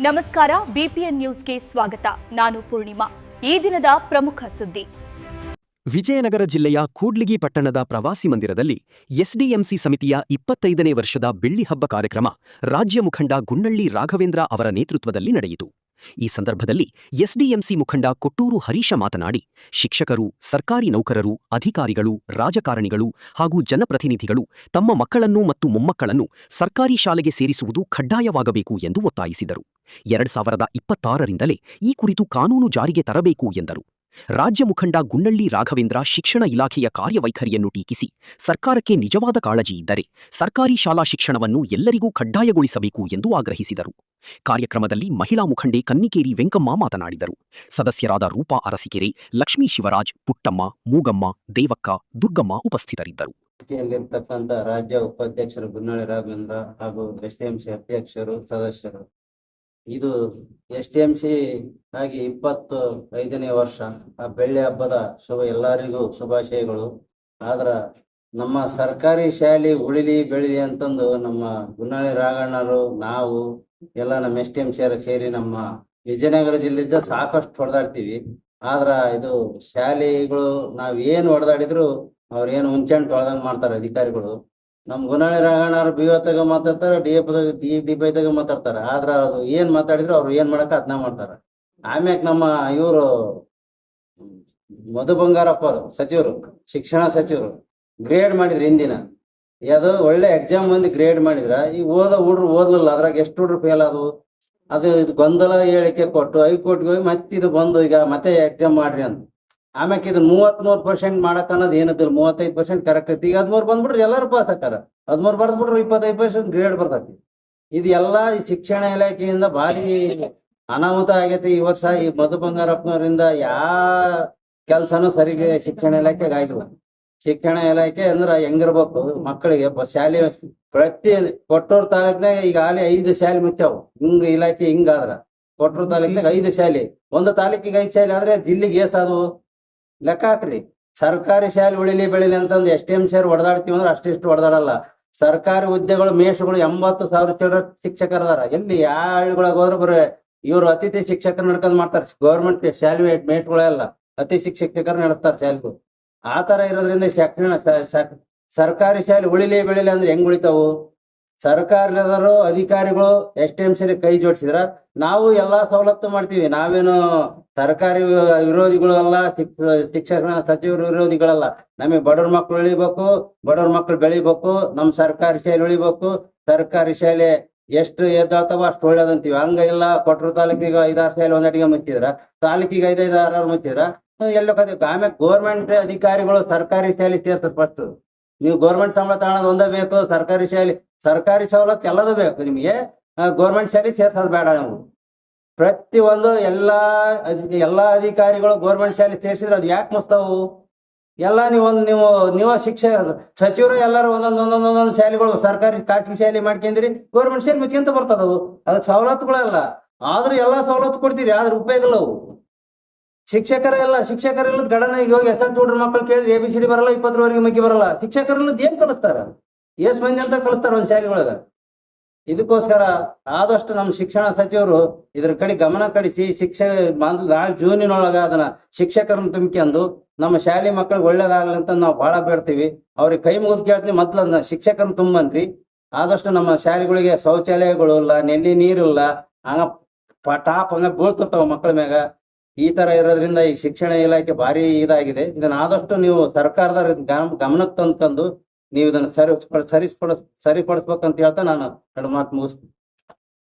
ನಮಸ್ಕಾರ, ಬಿಪಿಎನ್ ನ್ಯೂಸ್ಗೆ ಸ್ವಾಗತ. ನಾನು ಪೂರ್ಣಿಮಾ. ಈ ದಿನದ ಪ್ರಮುಖ ಸುದ್ದಿ. ವಿಜಯನಗರ ಜಿಲ್ಲೆಯ ಕೂಡ್ಲಿಗಿ ಪಟ್ಟಣದ ಪ್ರವಾಸಿ ಮಂದಿರದಲ್ಲಿ ಎಸ್ಡಿಎಂಸಿ ಸಮಿತಿಯ 25ನೇ ವರ್ಷದ ಬೆಳ್ಳಿ ಹಬ್ಬ ಕಾರ್ಯಕ್ರಮ ರಾಜ್ಯ ಮುಖಂಡ ಗುನ್ನಳ್ಳಿ ರಾಘವೇಂದ್ರ ಅವರ ನೇತೃತ್ವದಲ್ಲಿ ನಡೆಯಿತು. ಈ ಸಂದರ್ಭದಲ್ಲಿ ಎಸ್ಡಿಎಂಸಿ ಮುಖಂಡ ಕೊಟ್ಟೂರು ಹರೀಶ ಮಾತನಾಡಿ, ಶಿಕ್ಷಕರು, ಸರ್ಕಾರಿ ನೌಕರರು, ಅಧಿಕಾರಿಗಳು, ರಾಜಕಾರಣಿಗಳು ಹಾಗೂ ಜನಪ್ರತಿನಿಧಿಗಳು ತಮ್ಮ ಮಕ್ಕಳನ್ನು ಮತ್ತು ಮೊಮ್ಮಕ್ಕಳನ್ನು ಸರ್ಕಾರಿ ಶಾಲೆಗೆ ಸೇರಿಸುವುದು ಕಡ್ಡಾಯವಾಗಬೇಕು ಎಂದು ಒತ್ತಾಯಿಸಿದರು. 2026ರಿಂದಲೇ ಈ ಕುರಿತು ಕಾನೂನು ಜಾರಿಗೆ ತರಬೇಕು ಎಂದರು. ರಾಜ್ಯ ಮುಖಂಡ ಗುನ್ನಳ್ಳಿ ರಾಘವೇಂದ್ರ ಶಿಕ್ಷಣ ಇಲಾಖೆಯ ಕಾರ್ಯವೈಖರಿಯನ್ನು ಟೀಕಿಸಿ, ಸರ್ಕಾರಕ್ಕೆ ನಿಜವಾದ ಕಾಳಜಿ ಇದ್ದರೆ ಸರ್ಕಾರಿ ಶಾಲಾ ಶಿಕ್ಷಣವನ್ನು ಎಲ್ಲರಿಗೂ ಕಡ್ಡಾಯಗೊಳಿಸಬೇಕು ಎಂದು ಆಗ್ರಹಿಸಿದರು. ಕಾರ್ಯಕ್ರಮದಲ್ಲಿ ಮಹಿಳಾ ಮುಖಂಡೆ ಕನ್ನಿಕೇರಿ ವೆಂಕಮ್ಮ ಮಾತನಾಡಿದರು. ಸದಸ್ಯರಾದ ರೂಪಾ ಅರಸಿಕೆರೆ, ಲಕ್ಷ್ಮೀ ಶಿವರಾಜ್, ಪುಟ್ಟಮ್ಮ, ಮೂಗಮ್ಮ, ದೇವಕ್ಕ, ದುರ್ಗಮ್ಮ ಉಪಸ್ಥಿತರಿದ್ದರು. ರಾಜ್ಯ ಉಪಾಧ್ಯಕ್ಷರು ಗುನ್ನಳ್ಳಿ ರಾಘವೇಂದ್ರ ಹಾಗೂ ಎಸ್ಡಿಎಂಸಿ ಅಧ್ಯಕ್ಷರು, ಸದಸ್ಯರು, ಇದು ಎಸ್ಡಿಎಂಸಿ ಆಗಿ 25ನೇ ವರ್ಷ. ಆ ಬೆಳ್ಳಿ ಹಬ್ಬದ ಎಲ್ಲರಿಗೂ ಶುಭಾಶಯಗಳು. ಆದ್ರ ನಮ್ಮ ಸರ್ಕಾರಿ ಶಾಲೆ ಉಳಿಲಿ ಬೆಳಿಲಿ ಅಂತಂದು ನಮ್ಮ ಗುನ್ನಳ್ಳಿ ರಾಘಣ್ಣರು, ನಾವು ಎಲ್ಲ ನಮ್ಮ ಎಸ್ಡಿಎಂಸಿ ಸೇರಿ ನಮ್ಮ ವಿಜಯನಗರ ಜಿಲ್ಲೆಯಿಂದ ಸಾಕಷ್ಟು ಹೊಡೆದಾಡ್ತೀವಿ. ಆದ್ರ ಇದು ಶಾಲೆಗಳು ನಾವ್ ಏನ್ ಹೊಡೆದಾಡಿದ್ರು ಅವ್ರೇನು ಮುಂಚೆಂಟು ಹೊಡೆದಂಗ್ ಮಾಡ್ತಾರೆ ಅಧಿಕಾರಿಗಳು. ನಮ್ ಗುನ್ನಳ್ಳಿ ರಾಘಣ್ಣವ್ರು ಬಿಒದಾಗ ಮಾತಾಡ್ತಾರೆ, ಡಿಪೈದಾಗ ಮಾತಾಡ್ತಾರೆ. ಆದ್ರ ಅದು ಏನ್ ಮಾತಾಡಿದ್ರು ಅವ್ರು ಏನ್ ಮಾಡಕ ಅದನ್ನ ಮಾಡ್ತಾರ. ಆಮ್ಯಾಗ ನಮ್ಮ ಇವರು ಮಧು ಬಂಗಾರಪ್ಪ ಅವರು ಸಚಿವರು, ಶಿಕ್ಷಣ ಸಚಿವರು ಗ್ರೇಡ್ ಮಾಡಿದ್ರು ಹಿಂದಿನ. ಅದು ಒಳ್ಳೆ ಎಕ್ಸಾಮ್ ಬಂದು ಗ್ರೇಡ್ ಮಾಡಿದ್ರ. ಈ ಹುಡ್ರು ಓದ್ಲಿಲ್ಲ, ಅದ್ರಾಗ ಎಷ್ಟು ಹುಡ್ರು ಫೇಲ್ ಆದವು. ಅದು ಇದು ಗೊಂದಲ ಹೇಳಿಕೆ ಕೊಟ್ಟು ಹೈಕೋರ್ಟ್ಗೆ ಹೋಗಿ ಮತ್ತೆ ಇದು ಬಂದು ಈಗ ಮತ್ತೆ ಎಕ್ಸಾಮ್ ಮಾಡ್ರಿ ಅಂತ. ಆಮ್ಯಾಕ ಇದು 33% ಮಾಡಕ್ ಅನ್ನೋದು ಏನದಿಲ್ಲ. 35% ಕರೆಕ್ಟ್ ಐತಿ. ಈಗ 13 ಬಂದ್ಬಿಟ್ರೆ ಎಲ್ಲರೂ ಪಾಸ್ ಆಕಾರ. 13 ಬರ್ದ್ಬಿಟ್ರೆ 25% ಗ್ರೇಡ್ ಬರ್ತೈತಿ. ಇದು ಎಲ್ಲಾ ಶಿಕ್ಷಣ ಇಲಾಖೆಯಿಂದ ಭಾರಿ ಅನಾಹುತ ಆಗೈತಿ ಈ ವರ್ಷ. ಈ ಮಧು ಬಂಗಾರಪ್ಪನವರಿಂದ ಯಾವ ಕೆಲ್ಸನೂ ಸರಿಗೆ ಶಿಕ್ಷಣ ಇಲಾಖೆಗೆ ಆಗಿಲ್ಲ. ಶಿಕ್ಷಣ ಇಲಾಖೆ ಅಂದ್ರ ಹೆಂಗಿರ್ಬೇಕು, ಮಕ್ಕಳಿಗೆ ಶಾಲೆ ಪ್ರತಿ ಕೊಟ್ಟೂರು ತಾಲೂಕ್ನಾಗ ಈಗ ಆಲೆ 5 ಶಾಲೆ ಮುಚ್ಚಾವು. ಹಿಂಗ ಇಲಾಖೆ ಹಿಂಗಾದ್ರ ಕೊಟ್ಟೂರು ತಾಲೂಕ್ನಾಗ 5 ಶಾಲೆ, ಒಂದು ತಾಲೂಕಿಗೆ 5 ಶಾಲೆ ಆದ್ರೆ ಜಿಲ್ಲೆಗೆ ಏಸಾದವು ಲೆಕ್ಕ ಹಾಕ್ರಿ. ಸರ್ಕಾರಿ ಶಾಲೆ ಉಳಿಲಿ ಬೆಳಿಲಿ ಅಂತಂದು ಎಸ್ಡಿಎಂಸಿ ಹೊಡೆದಾಡ್ತೀವಿ ಅಂದ್ರೆ ಅಷ್ಟಿಷ್ಟು ಹೊಡೆದಾಡಲ್ಲ. ಸರ್ಕಾರಿ ಹುದ್ದೆಗಳು ಮೇಷ್ಗಳು 80,000 ಚಿಲ್ಡ್ರ ಶಿಕ್ಷಕರದಾರ. ಎಲ್ಲಿ ಯಾವ ಹಳ್ಳಿಗಳಿಗೆ ಹೋದ್ರೆ ಬರೀ ಇವ್ರು ಅತಿಥಿ ಶಿಕ್ಷಕರು ನಡ್ಕೊಂಡ್ ಮಾಡ್ತಾರೆ. ಗೌರ್ಮೆಂಟ್ ಶಾಲೆ ಮೇಷ್ಗಳೆಲ್ಲ ಅತಿಥಿ ಶಿಕ್ಷಕರು ನಡೆಸ್ತಾರೆ ಶಾಲೆಗಳು. ಆ ತರ ಇರೋದ್ರಿಂದ ಸರ್ಕಾರಿ ಶಾಲೆ ಉಳಿಲಿ ಬೆಳಿಲಿ ಅಂದ್ರೆ ಹೆಂಗ್ ಉಳಿತಾವು? ಸರ್ಕಾರದವರು ಅಧಿಕಾರಿಗಳು ಎಸ್ಡಿಎಂಸಿ ಕೈ ಜೋಡಿಸಿದ್ರ ನಾವು ಎಲ್ಲಾ ಸವಲತ್ತು ಮಾಡ್ತೀವಿ. ನಾವೇನು ಸರ್ಕಾರಿ ವಿರೋಧಿಗಳು ಅಲ್ಲ, ಶಿಕ್ಷಣ ಸಚಿವರು ವಿರೋಧಿಗಳಲ್ಲ. ನಮಗೆ ಬಡವ್ರ ಮಕ್ಳು ಉಳಿಬೇಕು, ಬಡವ್ರ ಮಕ್ಳು ಬೆಳಿಬೇಕು, ನಮ್ ಸರ್ಕಾರಿ ಶಾಲೆ ಉಳಿಬೇಕು. ಸರ್ಕಾರಿ ಶಾಲೆ ಎಷ್ಟು ಎದ್ದಾಳ್ತಾವ ಅಷ್ಟು ಒಳ್ಳೇದಂತೀವಿ. ಹಂಗ ಇಲ್ಲ, ಕೊಟ್ಟರು ತಾಲೂಕಿಗೆ 5-6 ಶಾಲೆ ಒಂದಡಿಗೆ ಮುಚ್ಚಿದ್ರ, ತಾಲೂಕಿಗೆ 5-6 ಮುಚ್ಚಿದ್ರ ಎಲ್ಲ ಕಡೆ. ಆಮೇಲೆ ಗೋರ್ಮೆಂಟ್ ಅಧಿಕಾರಿಗಳು ಸರ್ಕಾರಿ ಶಾಲೆ ಸೇರ್ಸದ್ ಫಸ್ಟ್. ನೀವು ಗೋರ್ಮೆಂಟ್ ಸಂಬಳ ತಗೊಳೋದು ಒಂದೇ ಬೇಕು. ಸರ್ಕಾರಿ ಸವಲತ್ತು ಎಲ್ಲದೂ ಬೇಕು ನಿಮಗೆ. ಗೋರ್ಮೆಂಟ್ ಶಾಲೆ ಸೇರ್ಸೋದು ಬೇಡ. ನಾವು ಪ್ರತಿಯೊಂದು ಎಲ್ಲಾ ಅಧಿಕಾರಿಗಳು ಗೋರ್ಮೆಂಟ್ ಶಾಲೆ ಸೇರಿಸಿದ್ರೆ ಅದು ಯಾಕೆ ಮುಸ್ತಾವು? ಎಲ್ಲ ನೀವು ಶಿಕ್ಷಕ ಸಚಿವರು ಎಲ್ಲರೂ ಒಂದೊಂದು ಶಾಲೆಗಳು ಸರ್ಕಾರಿ ಖಾಸಗಿ ಶಾಲೆ ಮಾಡ್ಕೊಂಡ್ರಿ, ಗೋರ್ಮೆಂಟ್ ಶಾಲೆ ಮುಚ್ಕೊಂತ ಬರ್ತದವು. ಅದಕ್ಕೆ ಸವಲತ್ತುಗಳಲ್ಲ. ಆದ್ರೂ ಎಲ್ಲಾ ಸವಲತ್ತು ಕೊಡ್ತೀರಿ, ಆದ್ರೆ ಉಪಯೋಗ ಇಲ್ಲ ಅವು. ಶಿಕ್ಷಕರಿಲ್ಲದ ಗಡನ ಈಗ ಹೋಗಿ ಎಸ್ ಹುಡ್ರ ಮಕ್ಕಳು ಕೇಳಿದ್ರೆ ABCD ಬರಲ್ಲ, 20ರವರೆಗೆ ಮಗ್ಗಿ ಬರಲ್ಲ. ಶಿಕ್ಷಕರಿಲ್ಲದ ಏನ್ ಕಲಿಸ್ತಾರ? ಎಸ್ ಮಂದಿ ಅಂತ ಕಲಿಸ್ತಾರ ಒಂದ್ ಶಾಲೆಗಳಾಗ. ಇದಕ್ಕೋಸ್ಕರ ಆದಷ್ಟು ನಮ್ಮ ಶಿಕ್ಷಣ ಸಚಿವರು ಇದ್ರ ಕಡೆ ಗಮನ ಕಳಿಸಿ ನಾಳೆ ಜೂನಿನೊಳಗ ಅದನ್ನ ಶಿಕ್ಷಕರನ್ನ ತುಂಬಿಕೊಂಡು ನಮ್ಮ ಶಾಲೆ ಮಕ್ಕಳಿಗೆ ಒಳ್ಳೇದಾಗ್ಲಿ ಅಂತ ನಾವು ಬಹಳ ಬೇಡ್ತೀವಿ. ಅವ್ರಿಗೆ ಕೈ ಮುಗಿದು ಕೇಳ್ತೀವಿ, ಮೊದ್ಲ ಶಿಕ್ಷಕರನ್ನ ತುಂಬನ್ರಿ. ಆದಷ್ಟು ನಮ್ಮ ಶಾಲೆಗಳಿಗೆ ಶೌಚಾಲಯಗಳು ಇಲ್ಲ, ನೆಲ್ಲಿ ನೀರಿಲ್ಲ, ಟಾಪ್ ಹಂಗ ಬೀಳ್ತಿರ್ತಾವ ಮಕ್ಕಳ ಮ್ಯಾಗ. ಈ ತರ ಇರೋದ್ರಿಂದ ಈ ಶಿಕ್ಷಣ ಇಲಾಖೆ ಭಾರಿ ಇದಾಗಿದೆ. ಇದನ್ನ ಆದಷ್ಟು ನೀವು ಸರ್ಕಾರದ ಗಮನಕ್ಕೆ ತಂದು ನೀವು ಇದನ್ನ ಸರಿಪಡಿಸ್ಬೇಕಂತ ಹೇಳ್ತಾ ನಾನು ಎರಡು ಮಾತು ಮುಗಿಸ್ತೀನಿ.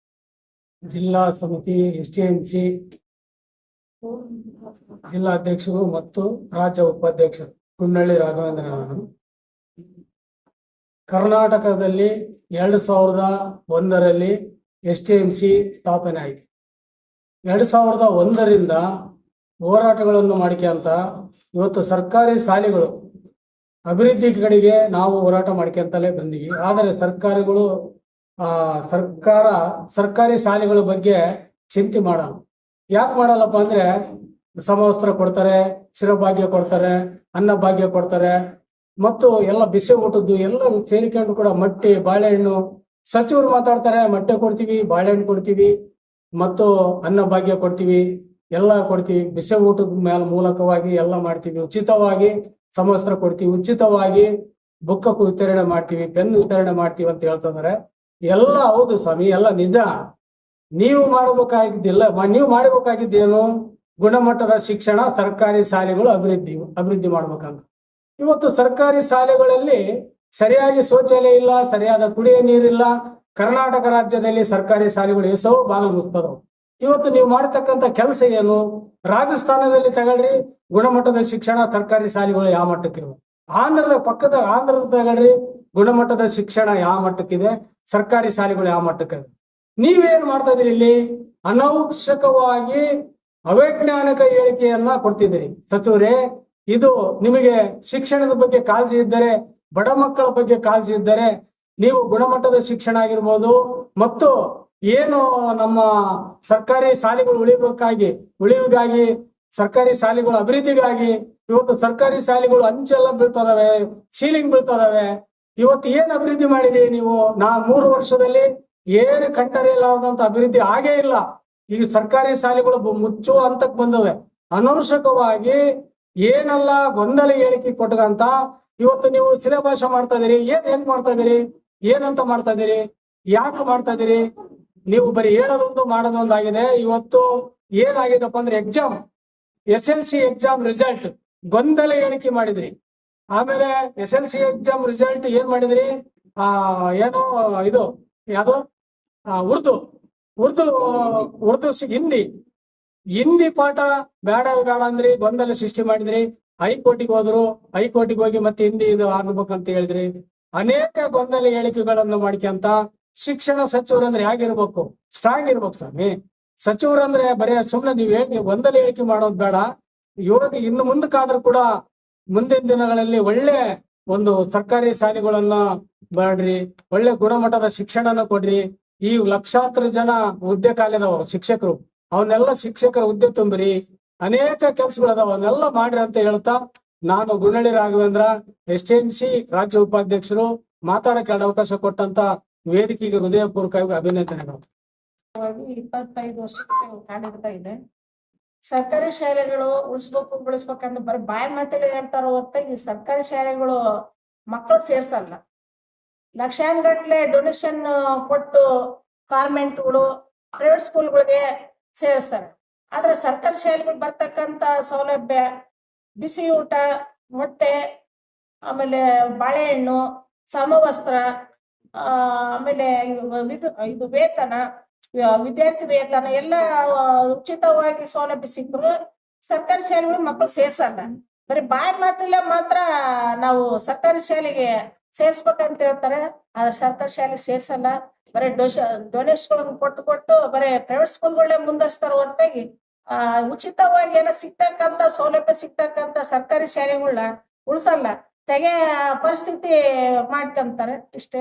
ಜಿಲ್ಲಾ ಸಮಿತಿ ಎಸ್ಡಿಎಂಸಿ ಜಿಲ್ಲಾಧ್ಯಕ್ಷರು ಮತ್ತು ರಾಜ್ಯ ಉಪಾಧ್ಯಕ್ಷರು ಗುನ್ನಳ್ಳಿ ರಾಘವೇಂದ್ರ ಅವರು ಕರ್ನಾಟಕದಲ್ಲಿ 2001ರಲ್ಲಿ ಎಸ್ಡಿಎಂಸಿ ಸ್ಥಾಪನೆ ಆಯಿತು. 2001ರಿಂದ ಹೋರಾಟಗಳನ್ನು ಮಾಡ್ಕೊಂತ ಇವತ್ತು ಸರ್ಕಾರಿ ಶಾಲೆಗಳು ಅಭಿವೃದ್ಧಿ ಕಡೆಗೆ ನಾವು ಹೋರಾಟ ಮಾಡ್ಕೊಂತಲೇ ಬಂದೀವಿ. ಆದರೆ ಸರ್ಕಾರಿ ಶಾಲೆಗಳ ಬಗ್ಗೆ ಚಿಂತೆ ಮಾಡಲ್ಲ. ಯಾಕೆ ಮಾಡಲ್ಲಪ್ಪ ಅಂದ್ರೆ ಸಮವಸ್ತ್ರ ಕೊಡ್ತಾರೆ, ಶಿರಭಾಗ್ಯ ಕೊಡ್ತಾರೆ, ಅನ್ನ ಭಾಗ್ಯ ಕೊಡ್ತಾರೆ, ಮತ್ತು ಎಲ್ಲ ಬಿಸಿ ಊಟದ್ದು ಎಲ್ಲ ಸೇರಿಕೊಂಡು ಕೂಡ ಮೊಟ್ಟೆ ಬಾಳೆಹಣ್ಣು ಸಚಿವರು ಮಾತಾಡ್ತಾರೆ, ಮೊಟ್ಟೆ ಕೊಡ್ತೀವಿ, ಬಾಳೆಹಣ್ಣು ಕೊಡ್ತೀವಿ, ಮತ್ತು ಅನ್ನಭಾಗ್ಯ ಕೊಡ್ತೀವಿ, ಎಲ್ಲ ಕೊಡ್ತೀವಿ. ಬಿಸಿ ಊಟದ ಮೂಲಕವಾಗಿ ಎಲ್ಲ ಮಾಡ್ತೀವಿ. ಉಚಿತವಾಗಿ ಸಮವಸ್ತ್ರ ಕೊಡ್ತೀವಿ, ಉಚಿತವಾಗಿ ಬುಕ್ ವಿತರಣೆ ಮಾಡ್ತೀವಿ, ಪೆನ್ ವಿತರಣೆ ಮಾಡ್ತೀವಿ ಅಂತ ಹೇಳ್ತಿದ್ದಾರೆ. ಎಲ್ಲ ಹೌದು ಸ್ವಾಮಿ, ಎಲ್ಲ ನಿಜ. ನೀವು ಮಾಡಬೇಕಾಗಿದ್ದೇನು? ಗುಣಮಟ್ಟದ ಶಿಕ್ಷಣ, ಸರ್ಕಾರಿ ಶಾಲೆಗಳು ಅಭಿವೃದ್ಧಿ ಮಾಡ್ಬೇಕಂತ. ಇವತ್ತು ಸರ್ಕಾರಿ ಶಾಲೆಗಳಲ್ಲಿ ಸರಿಯಾಗಿ ಶೌಚಾಲಯ ಇಲ್ಲ, ಸರಿಯಾದ ಕುಡಿಯ ನೀರಿಲ್ಲ. ಕರ್ನಾಟಕ ರಾಜ್ಯದಲ್ಲಿ ಸರ್ಕಾರಿ ಶಾಲೆಗಳು ಎಷ್ಟೋ ಬಾಗಿಲು ಮುಚ್ತದವು. ಇವತ್ತು ನೀವು ಮಾಡತಕ್ಕಂತ ಕೆಲಸ ಏನು? ರಾಜಸ್ಥಾನದಲ್ಲಿ ತಗೊಳ್ರಿ, ಗುಣಮಟ್ಟದ ಶಿಕ್ಷಣ ಸರ್ಕಾರಿ ಶಾಲೆಗಳು ಯಾವ ಮಟ್ಟಕ್ಕಿವೆ. ಆಂಧ್ರದ ತಗೊಳ್ರಿ, ಗುಣಮಟ್ಟದ ಶಿಕ್ಷಣ ಯಾವ ಮಟ್ಟಕ್ಕಿದೆ, ಸರ್ಕಾರಿ ಶಾಲೆಗಳು ಯಾವ ಮಟ್ಟಕ್ಕಿವೆ. ನೀವೇನ್ ಮಾಡ್ತಾ ಇದೀರಿ? ಇಲ್ಲಿ ಅನವಶ್ಯಕವಾಗಿ ಅವೈಜ್ಞಾನಿಕ ಹೇಳಿಕೆಯನ್ನ ಕೊಡ್ತಿದ್ದೀರಿ ಸಚಿವರೇ. ಇದು ನಿಮಗೆ ಶಿಕ್ಷಣದ ಬಗ್ಗೆ ಕಾಳಜಿ ಇದ್ದರೆ, ಬಡ ಮಕ್ಕಳ ಬಗ್ಗೆ ಕಾಳಜಿ ಇದ್ದರೆ, ನೀವು ಗುಣಮಟ್ಟದ ಶಿಕ್ಷಣ ಆಗಿರ್ಬೋದು ಮತ್ತು ಏನು ನಮ್ಮ ಸರ್ಕಾರಿ ಶಾಲೆಗಳು ಉಳಿವಿಗಾಗಿ ಸರ್ಕಾರಿ ಶಾಲೆಗಳ ಅಭಿವೃದ್ಧಿಗಾಗಿ ಇವತ್ತು ಸರ್ಕಾರಿ ಶಾಲೆಗಳು ಅಂಚೆಲ್ಲ ಬೀಳ್ತದವೆ, ಸೀಲಿಂಗ್ ಬೀಳ್ತದವೆ. ಇವತ್ತು ಏನ್ ಅಭಿವೃದ್ಧಿ ಮಾಡಿದೀವಿ ನೀವು? 3 ವರ್ಷದಲ್ಲಿ ಏನು ಕಂಡರಿಯಲಾರದಂತ ಅಭಿವೃದ್ಧಿ ಆಗೇ ಇಲ್ಲ. ಈಗ ಸರ್ಕಾರಿ ಶಾಲೆಗಳು ಮುಚ್ಚುವ ಹಂತಕ್ಕೆ ಬಂದವೆ. ಅನವಶ್ಯಕವಾಗಿ ಏನೆಲ್ಲ ಗೊಂದಲ ಹೇಳಿಕೆ ಕೊಟ್ಟಂತ ಇವತ್ತು ನೀವು ಸಿಲೆಬಸ್ ಮಾಡ್ತಾ ಇದೀರಿ. ಏನ್ ಮಾಡ್ತಾ ಇದೀರಿ? ಏನಂತ ಮಾಡ್ತಾ ಇದೀರಿ? ಯಾಕೆ ಮಾಡ್ತಾ ಇದೀರಿ? ನೀವು ಬರೀ ಹೇಳೋದೊಂದು ಮಾಡೋದೊಂದಾಗಿದೆ. ಇವತ್ತು ಏನಾಗಿದಪ್ಪ ಅಂದ್ರೆ ಎಕ್ಸಾಮ್, SLC ಎಕ್ಸಾಮ್ ರಿಸಲ್ಟ್ ಗೊಂದಲ ಹೇಳಿಕೆ ಮಾಡಿದ್ರಿ. ಆಮೇಲೆ SLC ಎಕ್ಸಾಮ್ ರಿಸಲ್ಟ್ ಏನ್ ಮಾಡಿದ್ರಿ? ಏನು ಇದು ಯಾವುದು ಉರ್ದು ಹಿಂದಿ ಪಾಠ ಬೇಡ ಅಂದ್ರಿ, ಗೊಂದಲ ಸೃಷ್ಟಿ ಮಾಡಿದ್ರಿ. ಹೈಕೋರ್ಟಿಗೆ ಹೋದ್ರು, ಹೈಕೋರ್ಟಿಗೆ ಹೋಗಿ ಮತ್ತೆ ಹಿಂದಿ ಇದು ಆಗ್ಬೇಕಂತ ಹೇಳಿದ್ರಿ. ಅನೇಕ ಗೊಂದಲ ಹೇಳಿಕೆಗಳನ್ನು ಮಾಡ್ಕೊಂತ ಶಿಕ್ಷಣ ಸಚಿವರಂದ್ರೆ ಹೇಗಿರ್ಬೇಕು? ಸ್ಟ್ರಾಂಗ್ ಇರ್ಬೇಕು ಸ್ವಾಮಿ. ಸಚಿವರಂದ್ರೆ ಬರೀ ಸುಮ್ನೆ ನೀವು ಗೊಂದಲ ಹೇಳಿಕೆ ಮಾಡೋದು ಬೇಡ. ಇವಾಗ ಇನ್ನು ಮುಂದಕ್ಕಾದ್ರೂ ಕೂಡ ಮುಂದಿನ ದಿನಗಳಲ್ಲಿ ಒಳ್ಳೆ ಒಂದು ಸರ್ಕಾರಿ ಶಾಲೆಗಳನ್ನ ಮಾಡ್ರಿ, ಒಳ್ಳೆ ಗುಣಮಟ್ಟದ ಶಿಕ್ಷಣನ ಕೊಡ್ರಿ. ಈ ಲಕ್ಷಾಂತರ ಜನ ಹುದ್ದೆ ಖಾಲಿದವರು ಶಿಕ್ಷಕರು, ಅವನ್ನೆಲ್ಲ ಶಿಕ್ಷಕರ ಹುದ್ದೆ ತುಂಬ್ರಿ. ಅನೇಕ ಕೆಲಸಗಳದಾವ, ಅವನ್ನೆಲ್ಲ ಮಾಡ್ರಿ ಅಂತ ಹೇಳ್ತಾ ನಾನು ಗುನ್ನಳ್ಳಿ ರಾಘವೇಂದ್ರ STMC ರಾಜ್ಯ ಉಪಾಧ್ಯಕ್ಷರು ಮಾತಾಡಕ್ಕೆ ಅವಕಾಶ ಕೊಟ್ಟಂತ ವೇದಿಕೆಗೆ ಹೃದಯಪೂರ್ವಕವಾಗಿ ಅಭಿನಂದನೆಗಳು. 25 ವರ್ಷಕ್ಕೆ ಕಾಣಿಡ್ತಾ ಇದೆ. ಸರ್ಕಾರಿ ಶಾಲೆಗಳು ಉಳಿಸ್ಬೇಕು ಬೆಳೆಸ್ಬೇಕಂತ ಬರೀ ಬಾಯಿ ಮಾತಾಡಿ ಹೇಳ್ತಾರ ಹೊರತಾಗಿ ಸರ್ಕಾರಿ ಶಾಲೆಗಳು ಮಕ್ಕಳು ಸೇರ್ಸಲ್ಲ. ಲಕ್ಷಾಂಗಟ್ಲೆ ಡೊನೇಷನ್ ಕೊಟ್ಟು ಕಾನ್ವೆಂಟ್ಗಳು, ಪ್ರೈವೇಟ್ ಸ್ಕೂಲ್ಗಳಿಗೆ ಸೇರಿಸ್ತಾರೆ. ಆದ್ರೆ ಸರ್ಕಾರಿ ಶಾಲೆಗಳು ಬರ್ತಕ್ಕಂತ ಸೌಲಭ್ಯ, ಬಿಸಿ ಊಟ, ಮೊಟ್ಟೆ, ಆಮೇಲೆ ಬಾಳೆಹಣ್ಣು, ಸಮವಸ್ತ್ರ, ಆಮೇಲೆ ಇದು ವೇತನ, ವಿದ್ಯಾರ್ಥಿ ವೇತನ ಎಲ್ಲ ಉಚಿತವಾಗಿ ಸೌಲಭ್ಯ ಸಿಕ್ಕರು ಸರ್ಕಾರಿ ಶಾಲೆಗಳು ಮಕ್ಕಳು ಸೇರ್ಸಲ್ಲ. ಬರೀ ಬಾಯಿ ಮಾತಿಲ್ಲ ಮಾತ್ರ ನಾವು ಸರ್ಕಾರಿ ಶಾಲೆಗೆ ಸೇರ್ಸ್ಬೇಕಂತ ಹೇಳ್ತಾರೆ, ಆದ್ರೆ ಸರ್ಕಾರಿ ಶಾಲೆಗೆ ಸೇರ್ಸಲ್ಲ. ಬರೀ ಡೊನೇಷನ್ ಕೊಟ್ಟು ಬರೀ ಪ್ರೈವೇಟ್ ಸ್ಕೂಲ್ಗಳೇ ಮುಂದಸ್ತಾರ ಹೊರತಾಗಿ ಉಚಿತವಾಗಿ ಏನೋ ಸಿಗ್ತಕ್ಕಂತ ಸೌಲಭ್ಯ ಸಿಗ್ತಕ್ಕಂತ ಸರ್ಕಾರಿ ಶಾಲೆಗಳನ್ನ ಉಳಿಸಲ್ಲ, ತೆಗೆ ಪರಿಸ್ಥಿತಿ ಮಾಡ್ಕೊಂತಾರೆ. ಇಷ್ಟೇ.